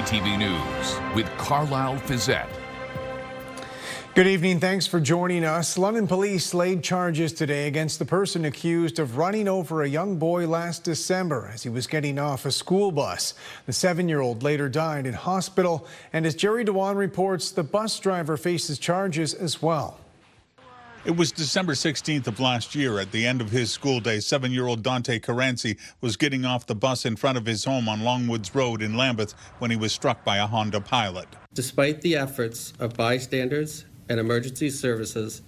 CTV News with Carlyle Fiset. Good evening. Thanks for joining us. London police laid charges today against the person accused of running over a young boy last December as he was getting off a school bus. The 7-year-old later died in hospital, and as Jerry Dewan reports, the bus driver faces charges as well. It was December 16th of last year. At the end of his school day, 7-year-old Dante Caranci was getting off the bus in front of his home on Longwoods Road in Lambeth when he was struck by a Honda Pilot. Despite the efforts of bystanders and emergency services,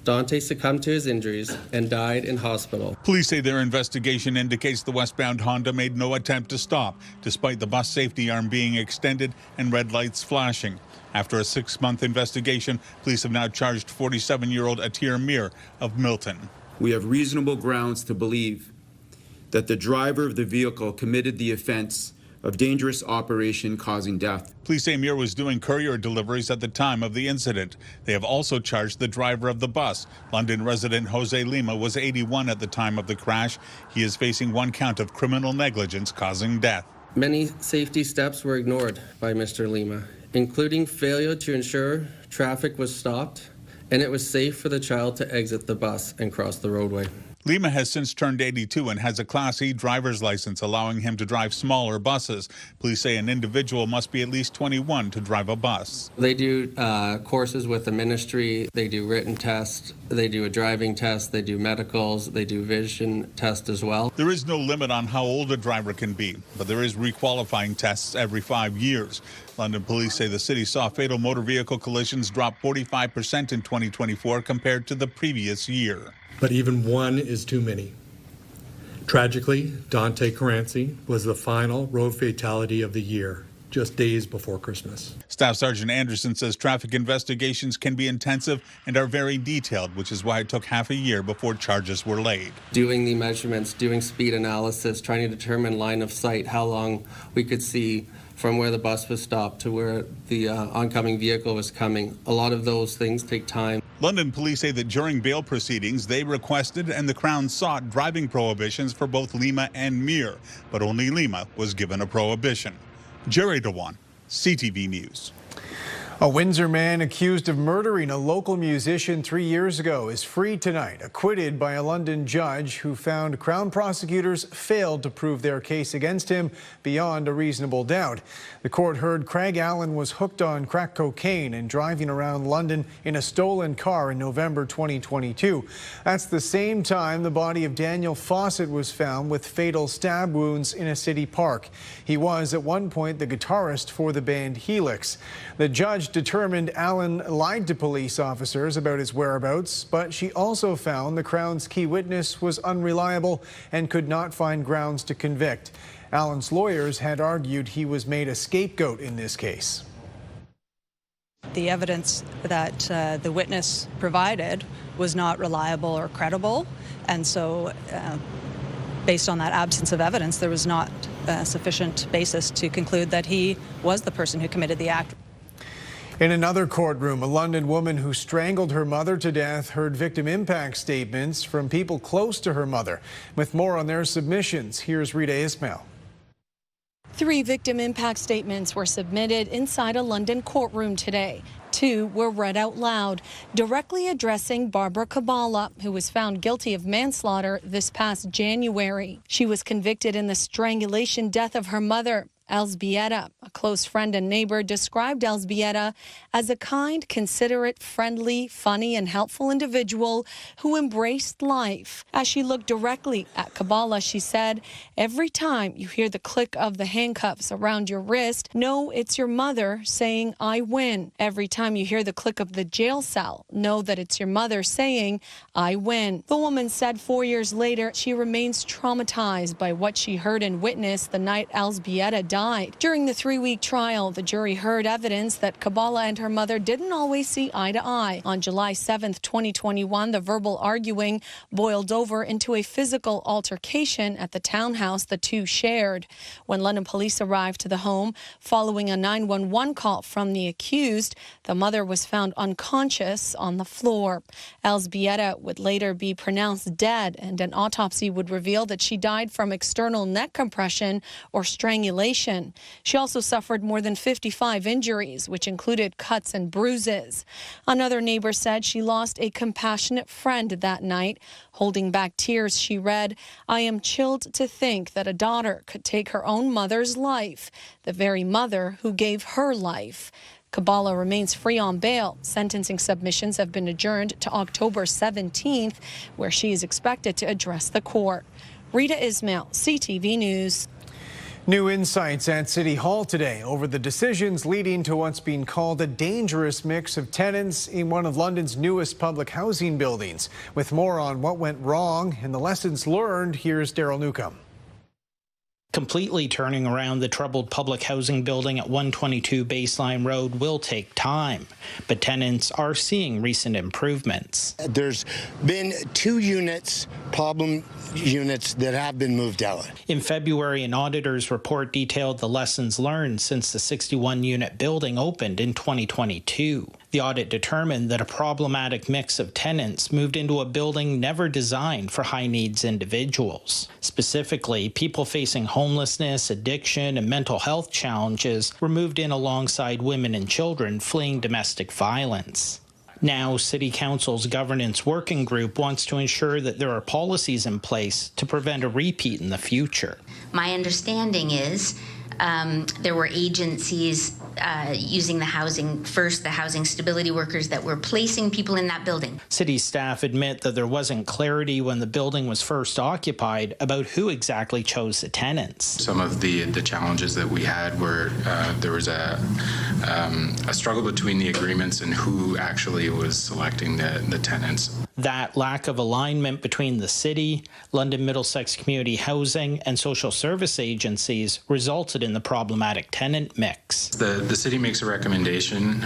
Dante succumbed to his injuries and died in hospital. Police say their investigation indicates the westbound Honda made no attempt to stop, despite the bus safety arm being extended and red lights flashing. After a 6-month investigation, police have now charged 47-year-old Atir Mir of Milton. We have reasonable grounds to believe that the driver of the vehicle committed the offense of dangerous operation causing death. Police say Mir was doing courier deliveries at the time of the incident. They have also charged the driver of the bus. London resident Jose Lima was 81 at the time of the crash. He is facing 1 count of criminal negligence causing death. Many safety steps were ignored by Mr. Lima, including failure to ensure traffic was stopped and it was safe for the child to exit the bus and cross the roadway. Lima has since turned 82 and has a Class E driver's license, allowing him to drive smaller buses. Police say an individual must be at least 21 to drive a bus. They do courses with the ministry, they do written tests, they do a driving test, they do medicals, they do vision test as well. There is no limit on how old a driver can be, but there is requalifying tests every 5 years. London police say the city saw fatal motor vehicle collisions drop 45% in 2024 compared to the previous year. But even one is too many. Tragically, Dante Caranci was the final road fatality of the year, just days before Christmas. Staff Sergeant Anderson says traffic investigations can be intensive and are very detailed, which is why it took half a year before charges were laid. Doing the measurements, doing speed analysis, trying to determine line of sight, how long we could see from where the bus was stopped to where the oncoming vehicle was coming. A lot of those things take time. London police say that during bail proceedings, they requested and the Crown sought driving prohibitions for both Lima and Mir, but only Lima was given a prohibition. Jerry Dewan, CTV News. A Windsor man accused of murdering a local musician 3 years ago is free tonight, acquitted by a London judge who found Crown prosecutors failed to prove their case against him beyond a reasonable doubt. The court heard Craig Allen was hooked on crack cocaine and driving around London in a stolen car in November 2022. That's the same time the body of Daniel Fiset was found with fatal stab wounds in a city park. He was at one point the guitarist for the band Helix. The judge determined Allen lied to police officers about his whereabouts, but she also found the Crown's key witness was unreliable and could not find grounds to convict. Allen's lawyers had argued he was made a scapegoat in this case. The evidence that the witness provided was not reliable or credible, and so based on that absence of evidence, there was not sufficient basis to conclude that he was the person who committed the act. In another courtroom, a London woman who strangled her mother to death heard victim impact statements from people close to her mother. With more on their submissions, here's Rita Ismail. 3 victim impact statements were submitted inside a London courtroom today. 2 were read out loud, directly addressing Barbara Cabala, who was found guilty of manslaughter this past January. She was convicted in the strangulation death of her mother. Elzbieta, a close friend and neighbor, described Elzbieta as a kind, considerate, friendly, funny, and helpful individual who embraced life. As she looked directly at Cabala, she said, "Every time you hear the click of the handcuffs around your wrist, know it's your mother saying, 'I win.' Every time you hear the click of the jail cell, know that it's your mother saying, 'I win.'" The woman said 4 years later she remains traumatized by what she heard and witnessed the night Elzbieta died. During the 3-week trial, the jury heard evidence that Cabala and her mother didn't always see eye to eye. On July 7th, 2021, the verbal arguing boiled over into a physical altercation at the townhouse the two shared. When London police arrived to the home following a 911 call from the accused, the mother was found unconscious on the floor. Elzbieta would later be pronounced dead, and an autopsy would reveal that she died from external neck compression or strangulation condition. She also suffered more than 55 injuries, which included cuts and bruises. Another neighbor said she lost a compassionate friend that night. Holding back tears, she read, "I am chilled to think that a daughter could take her own mother's life, the very mother who gave her life." Cabala remains free on bail. Sentencing submissions have been adjourned to October 17th, where she is expected to address the court. Rita Ismail, CTV News. New insights at City Hall today over the decisions leading to what's being called a dangerous mix of tenants in one of London's newest public housing buildings. With more on what went wrong and the lessons learned, here's Daryl Newcomb. Completely turning around the troubled public housing building at 122 Baseline Road will take time, but tenants are seeing recent improvements. There's been 2 problem units that have been moved out. In February, an auditor's report detailed the lessons learned since the 61-unit building opened in 2022. The audit determined that a problematic mix of tenants moved into a building never designed for high-needs individuals. Specifically, people facing homelessness, addiction, and mental health challenges were moved in alongside women and children fleeing domestic violence. Now, City Council's governance working group wants to ensure that there are policies in place to prevent a repeat in the future. My understanding is there were agencies using the housing stability workers that were placing people in that building. City staff admit that there wasn't clarity when the building was first occupied about who exactly chose the tenants. Some of the challenges that we had were there was a struggle between the agreements and who actually was selecting the tenants. That lack of alignment between the city, London Middlesex Community Housing, and social service agencies resulted in the problematic tenant mix. The city makes a recommendation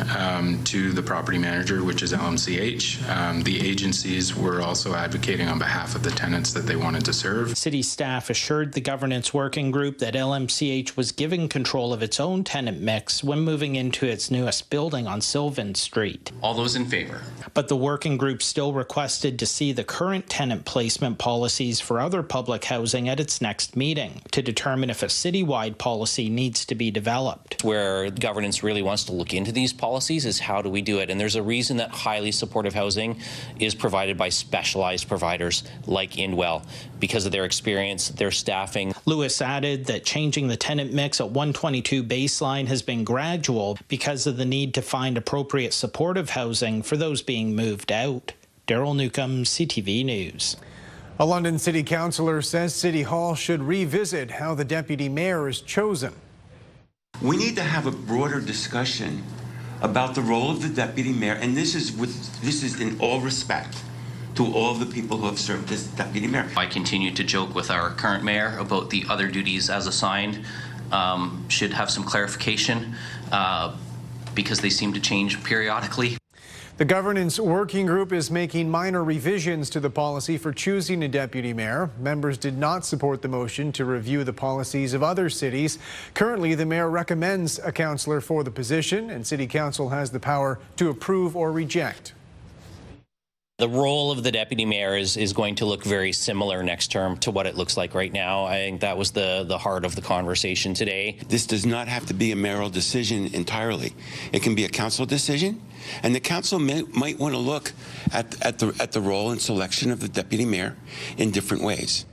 to the property manager, which is LMCH. The agencies were also advocating on behalf of the tenants that they wanted to serve. City staff assured the governance working group that LMCH was giving control of its own tenant mix when moving into its newest building on Sylvan Street. All those in favor? But the working group still requested to see the current tenant placement policies for other public housing at its next meeting to determine if a citywide policy needs to be developed. Where governance really wants to look into these policies is how do we do it? And there's a reason that highly supportive housing is provided by specialized providers like Indwell because of their experience, their staffing. Lewis added that changing the tenant mix at 122 Baseline has been gradual because of the need to find appropriate supportive housing for those being moved out. Daryl Newcomb, CTV News. A London City Councillor says City Hall should revisit how the deputy mayor is chosen. We need to have a broader discussion about the role of the deputy mayor, and this is in all respect to all the people who have served as deputy mayor. I continue to joke with our current mayor about the other duties as assigned. Should have some clarification because they seem to change periodically. The governance working group is making minor revisions to the policy for choosing a deputy mayor. Members did not support the motion to review the policies of other cities. Currently, the mayor recommends a councillor for the position, and City Council has the power to approve or reject. The role of the deputy mayor is going to look very similar next term to what it looks like right now. I think that was the heart of the conversation today. This does not have to be a mayoral decision entirely. It can be a council decision, and the council might want to look at the role and selection of the deputy mayor in different ways.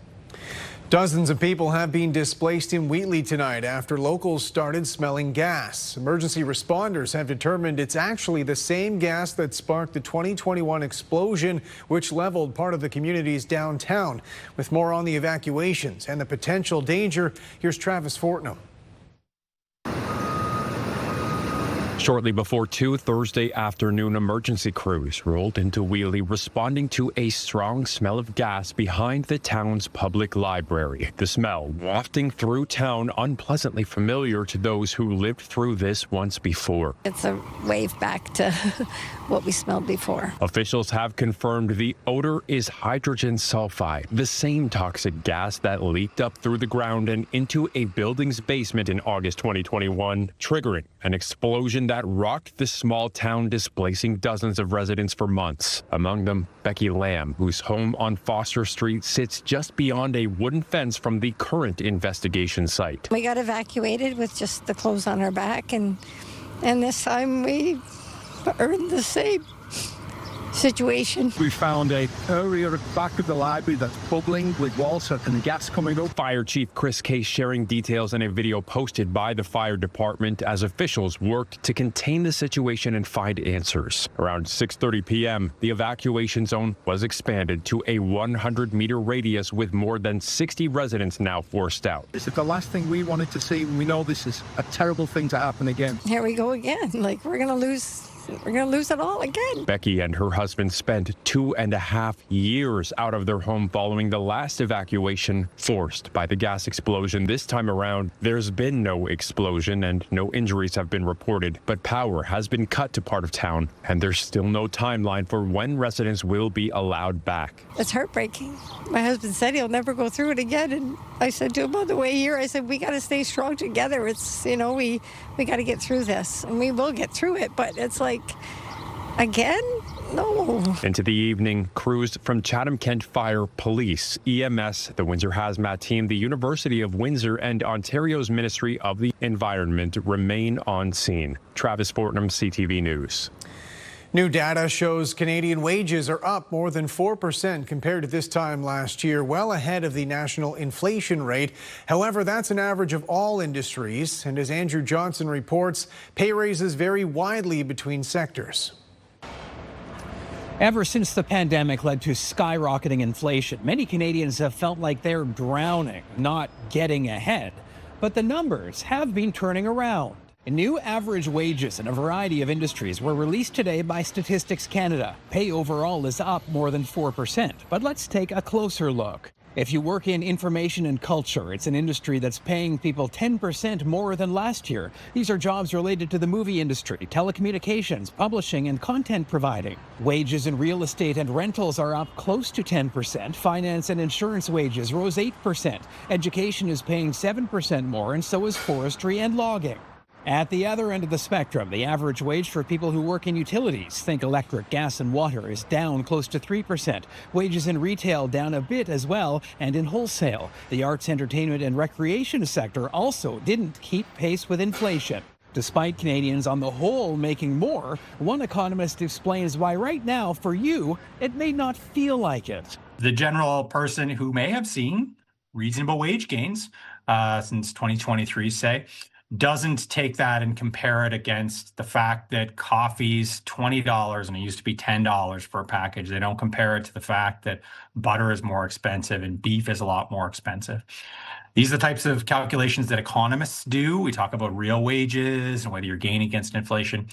Dozens of people have been displaced in Wheatley tonight after locals started smelling gas. Emergency responders have determined it's actually the same gas that sparked the 2021 explosion, which leveled part of the community's downtown. With more on the evacuations and the potential danger, here's Travis Fortnum. Shortly before 2 Thursday afternoon, emergency crews rolled into Wheatley responding to a strong smell of gas behind the town's public library. The smell wafting through town, unpleasantly familiar to those who lived through this once before. It's a wave back to what we smelled before. Officials have confirmed the odor is hydrogen sulfide, the same toxic gas that leaked up through the ground and into a building's basement in August 2021, triggering an explosion that that rocked the small town, displacing dozens of residents for months. Among them, Becky Lamb, whose home on Foster Street sits just beyond a wooden fence from the current investigation site. We got evacuated with just the clothes on our back, and this time we earned the same situation. We found a area at the back of the library that's bubbling with water and gas coming up. Fire Chief Chris Case sharing details in a video posted by the fire department as officials worked to contain the situation and find answers. Around 6:30 p.m., the evacuation zone was expanded to a 100-meter radius with more than 60 residents now forced out. This is the last thing we wanted to see. We know this is a terrible thing to happen again. Here we go again. Like, we're going to lose it all again. Becky and her husband spent 2.5 years out of their home following the last evacuation forced by the gas explosion. This time around, there's been no explosion and no injuries have been reported, but power has been cut to part of town, and there's still no timeline for when residents will be allowed back. It's heartbreaking. My husband said he'll never go through it again, and I said to him on the way here, I said, we got to stay strong together. It's, we got to get through this, and we will get through it, but it's like, again? No. Into the evening, crews from Chatham-Kent Fire, Police, EMS, the Windsor Hazmat Team, the University of Windsor, and Ontario's Ministry of the Environment remain on scene. Travis Fortnam, CTV News. New data shows Canadian wages are up more than 4% compared to this time last year, well ahead of the national inflation rate. However, that's an average of all industries. And as Andrew Johnson reports, pay raises vary widely between sectors. Ever since the pandemic led to skyrocketing inflation, many Canadians have felt like they're drowning, not getting ahead. But the numbers have been turning around. New average wages in a variety of industries were released today by Statistics Canada. Pay overall is up more than 4%. But let's take a closer look. If you work in information and culture, it's an industry that's paying people 10% more than last year. These are jobs related to the movie industry, telecommunications, publishing, and content providing. Wages in real estate and rentals are up close to 10%. Finance and insurance wages rose 8%. Education is paying 7% more, and so is forestry and logging. At the other end of the spectrum, the average wage for people who work in utilities, think electric, gas, and water, is down close to 3%. Wages in retail down a bit as well, and in wholesale. The arts, entertainment, and recreation sector also didn't keep pace with inflation. Despite Canadians on the whole making more, one economist explains why right now, for you, it may not feel like it. The general person who may have seen reasonable wage gains since 2023, say, doesn't take that and compare it against the fact that coffee's $20 and it used to be $10 for a package. They don't compare it to the fact that butter is more expensive and beef is a lot more expensive. These are the types of calculations that economists do. We talk about real wages and whether you're gaining against inflation,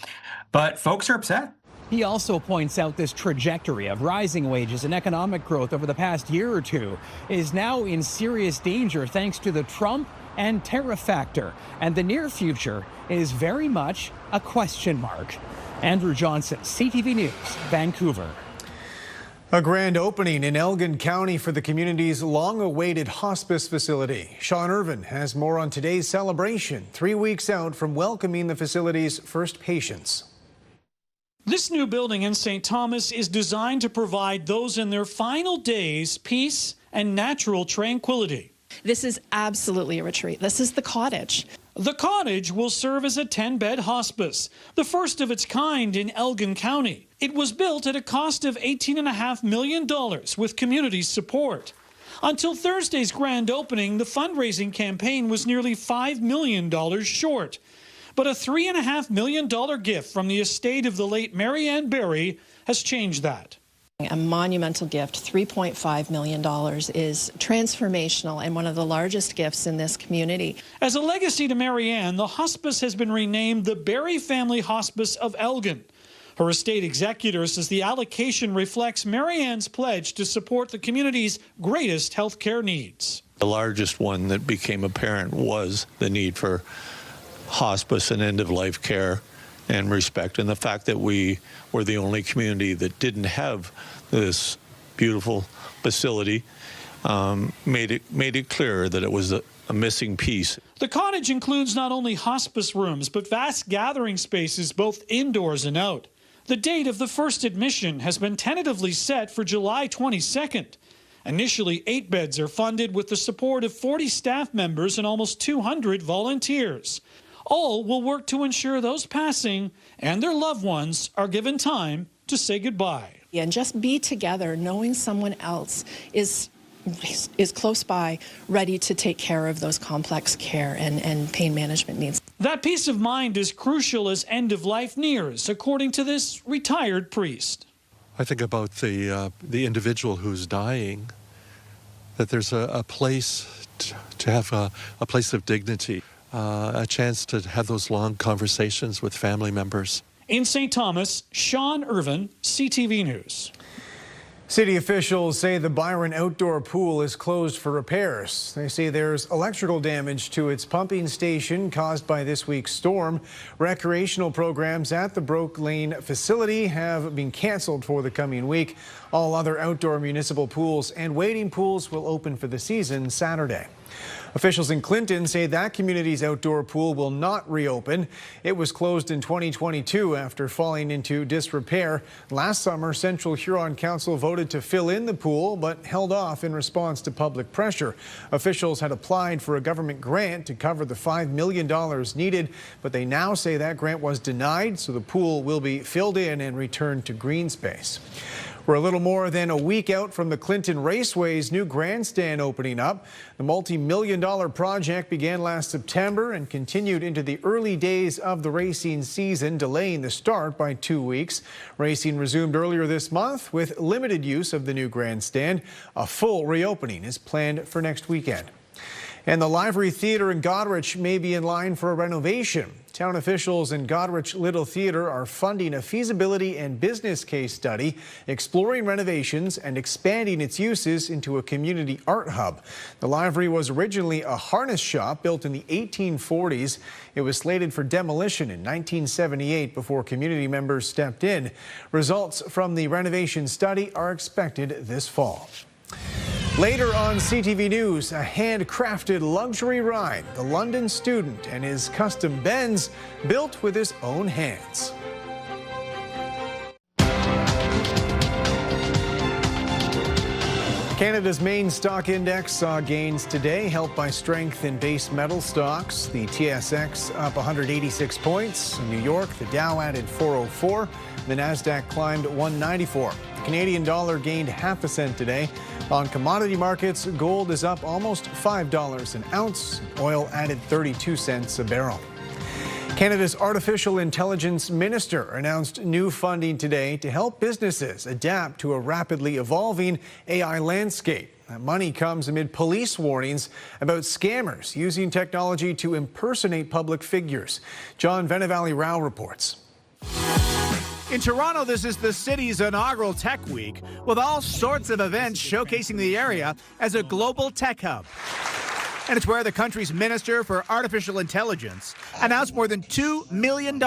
but folks are upset. He also points out this trajectory of rising wages and economic growth over the past year or two is now in serious danger thanks to the Trump and tariff factor, and the near future is very much a question mark. Andrew Johnson, CTV News, Vancouver. A grand opening in Elgin County for the community's long-awaited hospice facility. Sean Irvin has more on today's celebration, 3 weeks out from welcoming the facility's first patients. This new building in St. Thomas is designed to provide those in their final days peace and natural tranquility. This is absolutely a retreat. This is the cottage. The cottage will serve as a 10-bed hospice, the first of its kind in Elgin County. It was built at a cost of $18.5 million with community support. Until Thursday's grand opening, the fundraising campaign was nearly $5 million short. But a $3.5 million gift from the estate of the late Mary Ann Berry has changed that. A monumental gift, $3.5 million, is transformational and one of the largest gifts in this community. As a legacy to Mary Ann, the hospice has been renamed the Berry Family Hospice of Elgin. Her estate executor says the allocation reflects Mary Ann's pledge to support the community's greatest health care needs. The largest one that became apparent was the need for hospice and end-of-life care and respect, and the fact that we were the only community that didn't have this beautiful facility made it clear that it was a missing piece. The cottage includes not only hospice rooms, but vast gathering spaces both indoors and out. The date of the first admission has been tentatively set for July 22nd. Initially, 8 beds are funded with the support of 40 staff members and almost 200 volunteers. All will work to ensure those passing and their loved ones are given time to say goodbye. And just be together, knowing someone else is close by, ready to take care of those complex care and pain management needs. That peace of mind is crucial as end of life nears, according to this retired priest. I think about the individual who's dying, that there's a place to have a place of dignity, a chance to have those long conversations with family members. In St. Thomas, Sean Irvin, CTV News. City officials say the Byron outdoor pool is closed for repairs. They say there's electrical damage to its pumping station caused by this week's storm. Recreational programs at the Broke Lane facility have been canceled for the coming week. All other outdoor municipal pools and wading pools will open for the season Saturday. Officials in Clinton say that community's outdoor pool will not reopen. It was closed in 2022 after falling into disrepair. Last summer, Central Huron Council voted to fill in the pool, but held off in response to public pressure. Officials had applied for a government grant to cover the $5 million needed, but they now say that grant was denied, so the pool will be filled in and returned to green space. We're a little more than a week out from the Clinton Raceways' new grandstand opening up. The multi-million-dollar project began last September and continued into the early days of the racing season, delaying the start by 2 weeks. Racing resumed earlier this month with limited use of the new grandstand. A full reopening is planned for next weekend. And the Library Theatre in Godrich may be in line for a renovation. Town officials in Godrich Little Theatre are funding a feasibility and business case study exploring renovations and expanding its uses into a community art hub. The library was originally a harness shop built in the 1840s. It was slated for demolition in 1978 before community members stepped in. Results from the renovation study are expected this fall. Later on CTV News, a handcrafted luxury ride, the London student and his custom Benz built with his own hands. Canada's main stock index saw gains today, helped by strength in base metal stocks. The TSX up 186 points. In New York, the Dow added 404. The Nasdaq climbed 194. The Canadian dollar gained half a cent today. On commodity markets, gold is up almost $5 an ounce. Oil added 32 cents a barrel. Canada's artificial intelligence minister announced new funding today to help businesses adapt to a rapidly evolving AI landscape. That money comes amid police warnings about scammers using technology to impersonate public figures. John Venevalley-Rao reports. In Toronto, this is the city's inaugural Tech Week, with all sorts of events showcasing the area as a global tech hub. And it's where the country's Minister for Artificial Intelligence announced more than $2 million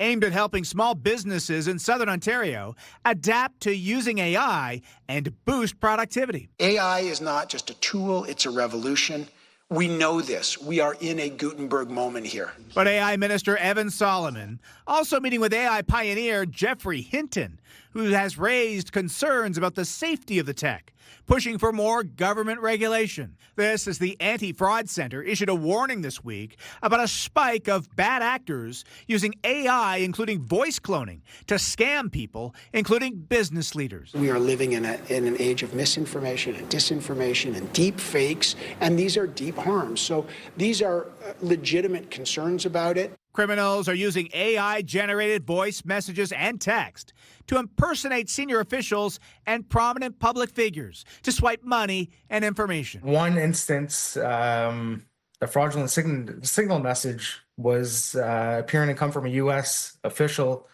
aimed at helping small businesses in Southern Ontario adapt to using AI and boost productivity. AI is not just a tool, it's a revolution. We know this. We are in a Gutenberg moment here. But AI Minister Evan Solomon also meeting with AI pioneer Jeffrey Hinton, who has raised concerns about the safety of the tech, pushing for more government regulation. This as the Anti-Fraud Center issued a warning this week about a spike of bad actors using AI, including voice cloning, to scam people, including business leaders. We are living in an age of misinformation and disinformation and deep fakes, and these are deep harms. So these are legitimate concerns about it. Criminals are using AI-generated voice messages and text to impersonate senior officials and prominent public figures to swipe money and information. One instance, the fraudulent signal message was appearing to come from a U.S. official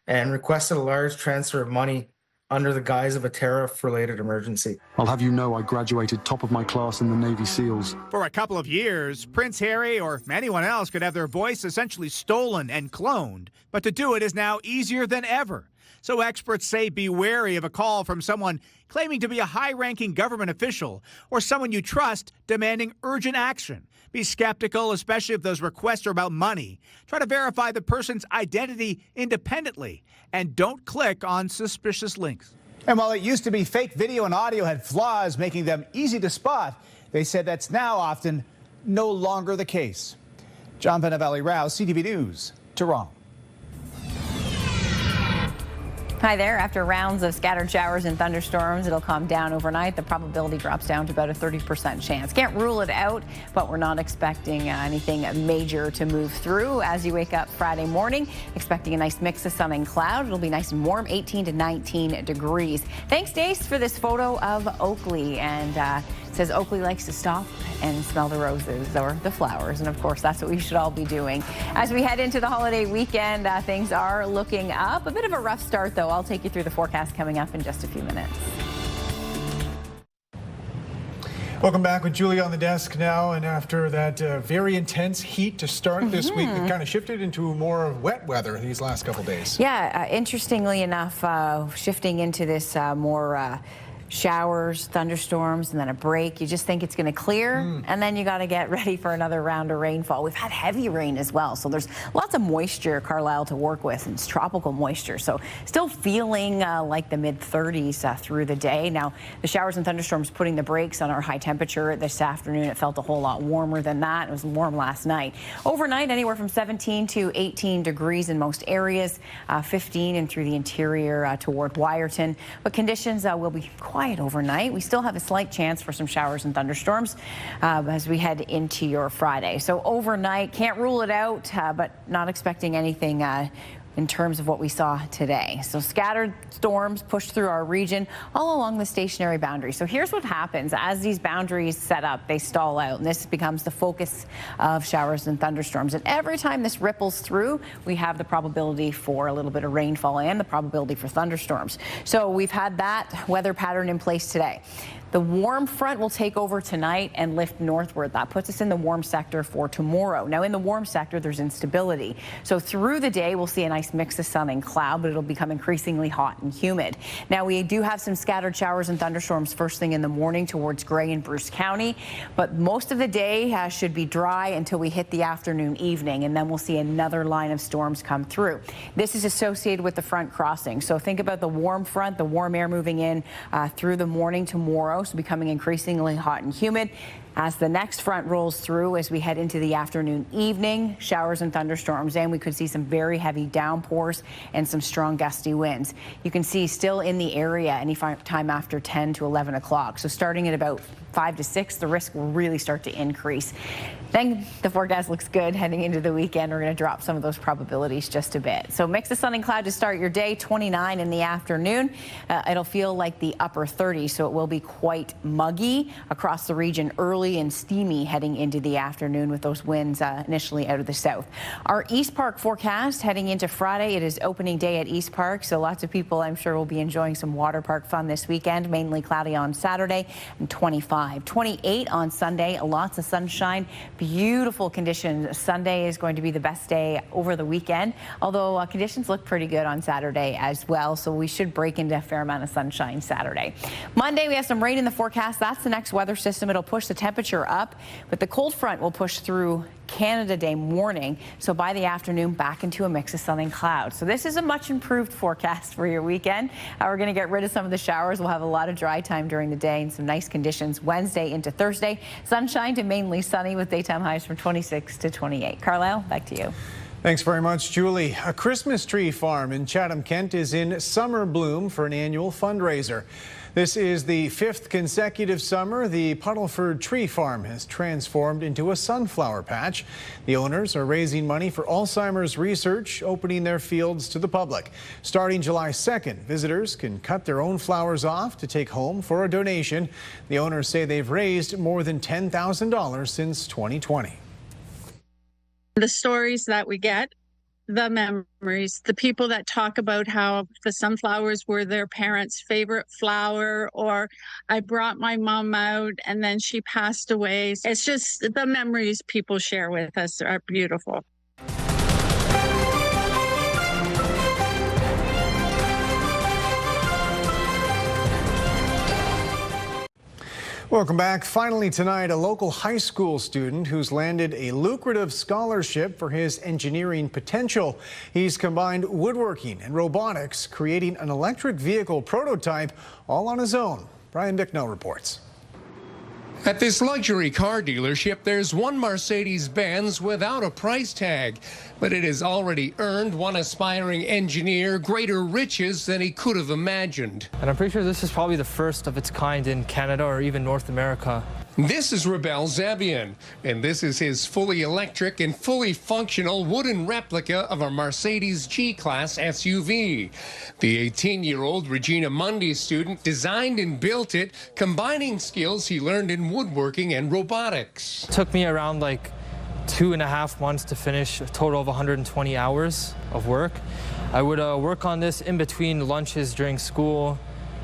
and requested a large transfer of money under the guise of a tariff-related emergency. I'll have you know I graduated top of my class in the Navy SEALs. For a couple of years, Prince Harry or anyone else could have their voice essentially stolen and cloned. But to do it is now easier than ever, So experts say be wary of a call from someone claiming to be a high-ranking government official or someone you trust demanding urgent action. Be skeptical, especially if those requests are about money. Try to verify the person's identity independently, and don't click on suspicious links. And while it used to be fake video and audio had flaws, making them easy to spot, they said that's now often no longer the case. John Benavalli-Rouse, CTV News, Toronto. Hi there. After rounds of scattered showers and thunderstorms, it'll calm down overnight. The probability drops down to about a 30% chance. Can't rule it out, but we're not expecting anything major to move through. As you wake up Friday morning, expecting a nice mix of sun and cloud. It'll be nice and warm, 18 to 19 degrees. Thanks, Dace, for this photo of Oakley. And it says Oakley likes to stop and smell the roses or the flowers. And of course, that's what we should all be doing. As we head into the holiday weekend, things are looking up. A bit of a rough start, though. I'll take you through the forecast coming up in just a few minutes. Welcome back with Julie on the desk now. And after that very intense heat to start this week, we kind of shifted into more wet weather these last couple days. Yeah, interestingly enough, shifting into this more showers, thunderstorms, and then a break. You just think it's going to clear, and then you got to get ready for another round of rainfall. We've had heavy rain as well, so there's lots of moisture, Carlyle, to work with, and it's tropical moisture. So still feeling like the mid-30s through the day. Now, the showers and thunderstorms putting the brakes on our high temperature this afternoon. It felt a whole lot warmer than that. It was warm last night. Overnight, anywhere from 17 to 18 degrees in most areas, 15 and through the interior toward Wyerton. But conditions will be quiet overnight. We still have a slight chance for some showers and thunderstorms as we head into your Friday. So overnight, can't rule it out, but not expecting anything in terms of what we saw today. So scattered storms push through our region all along the stationary boundary. So here's what happens. As these boundaries set up, they stall out, and this becomes the focus of showers and thunderstorms. And every time this ripples through, we have the probability for a little bit of rainfall and the probability for thunderstorms. So we've had that weather pattern in place today. The warm front will take over tonight and lift northward. That puts us in the warm sector for tomorrow. Now, in the warm sector, there's instability. So through the day, we'll see a nice mix of sun and cloud, but it'll become increasingly hot and humid. Now, we do have some scattered showers and thunderstorms first thing in the morning towards Grey and Bruce County, but most of the day should be dry until we hit the afternoon, evening, and then we'll see another line of storms come through. This is associated with the front crossing. So think about the warm front, the warm air moving in through the morning tomorrow. So becoming increasingly hot and humid. As the next front rolls through, as we head into the afternoon, evening, showers and thunderstorms, and we could see some very heavy downpours and some strong gusty winds. You can see still in the area any time after 10 to 11 o'clock. So starting at about 5 to 6, the risk will really start to increase. Then the forecast looks good heading into the weekend. We're going to drop some of those probabilities just a bit. So mix of sun and cloud to start your day, 29 in the afternoon. It'll feel like the upper 30s, so it will be quite muggy across the region early and steamy heading into the afternoon with those winds initially out of the south. Our East Park forecast heading into Friday, it is opening day at East Park, so lots of people I'm sure will be enjoying some water park fun this weekend. Mainly cloudy on Saturday and 25, 28 on Sunday, lots of sunshine, beautiful conditions. Sunday is going to be the best day over the weekend, although conditions look pretty good on Saturday as well, so we should break into a fair amount of sunshine Saturday. Monday we have some rain in the forecast. That's the next weather system. It'll push the temperature up, but the cold front will push through Canada Day morning, so by the afternoon back into a mix of sun and clouds. So this is a much improved forecast for your weekend. We're going to get rid of some of the showers. We'll have a lot of dry time during the day and some nice conditions Wednesday into Thursday. Sunshine to mainly sunny with daytime highs from 26 to 28. Carlyle, back to you. Thanks very much, Julie. A Christmas tree farm in Chatham, Kent is in summer bloom for an annual fundraiser. This is the 5th consecutive summer the Puddleford Tree Farm has transformed into a sunflower patch. The owners are raising money for Alzheimer's research, opening their fields to the public. Starting July 2nd, visitors can cut their own flowers off to take home for a donation. The owners say they've raised more than $10,000 since 2020. The stories that we get, the memories, the people that talk about how the sunflowers were their parents' favorite flower, or I brought my mom out and then she passed away. It's just the memories people share with us are beautiful. Welcome back. Finally tonight, a local high school student who's landed a lucrative scholarship for his engineering potential. He's combined woodworking and robotics, creating an electric vehicle prototype all on his own. Brian Bicknell reports. At this luxury car dealership, there's one Mercedes-Benz without a price tag, but it has already earned one aspiring engineer greater riches than he could have imagined. And I'm pretty sure this is probably the first of its kind in Canada or even North America. This is Rebel Zabian, and this is his fully electric and fully functional wooden replica of a Mercedes G-Class SUV. The 18-year-old Regina Mundy student designed and built it, combining skills he learned in woodworking and robotics. It took me around like 2.5 months to finish, a total of 120 hours of work. I would work on this in between lunches during school,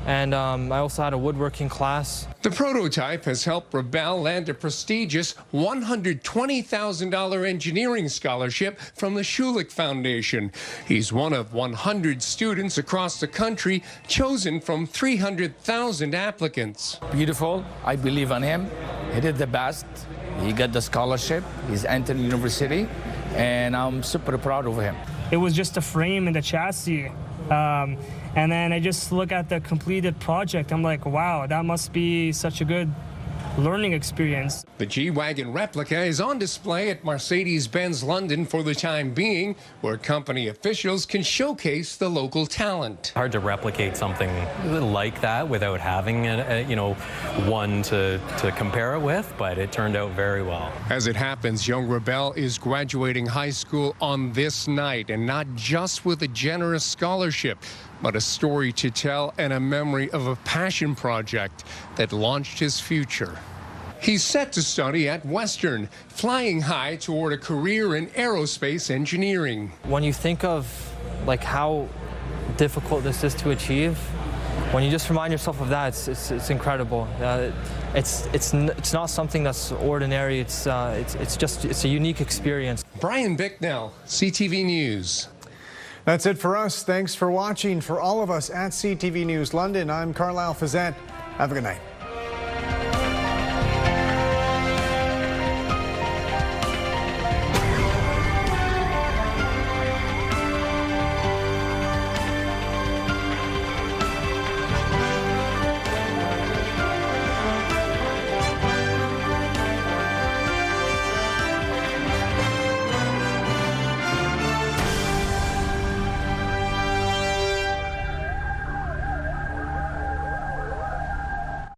and I also had a woodworking class. The prototype has helped Rebel land a prestigious $120,000 engineering scholarship from the Schulich Foundation. He's one of 100 students across the country chosen from 300,000 applicants. Beautiful. I believe in him. He did the best. He got the scholarship. He's entered university, and I'm super proud of him. It was just a frame and a chassis. And then I just look at the completed project. I'm like, wow, that must be such a good learning experience. The G-Wagon replica is on display at Mercedes-Benz London for the time being, where company officials can showcase the local talent. Hard to replicate something like that without having one to compare it with, but it turned out very well. As it happens, young Rebel is graduating high school on this night, and not just with a generous scholarship, but a story to tell and a memory of a passion project that launched his future. He's set to study at Western, flying high toward a career in aerospace engineering. When you think of like how difficult this is to achieve, when you just remind yourself of that, it's incredible. It's not something that's ordinary. It's a unique experience. Brian Bicknell, CTV News. That's it for us. Thanks for watching. For all of us at CTV News London, I'm Carlyle Fiset. Have a good night.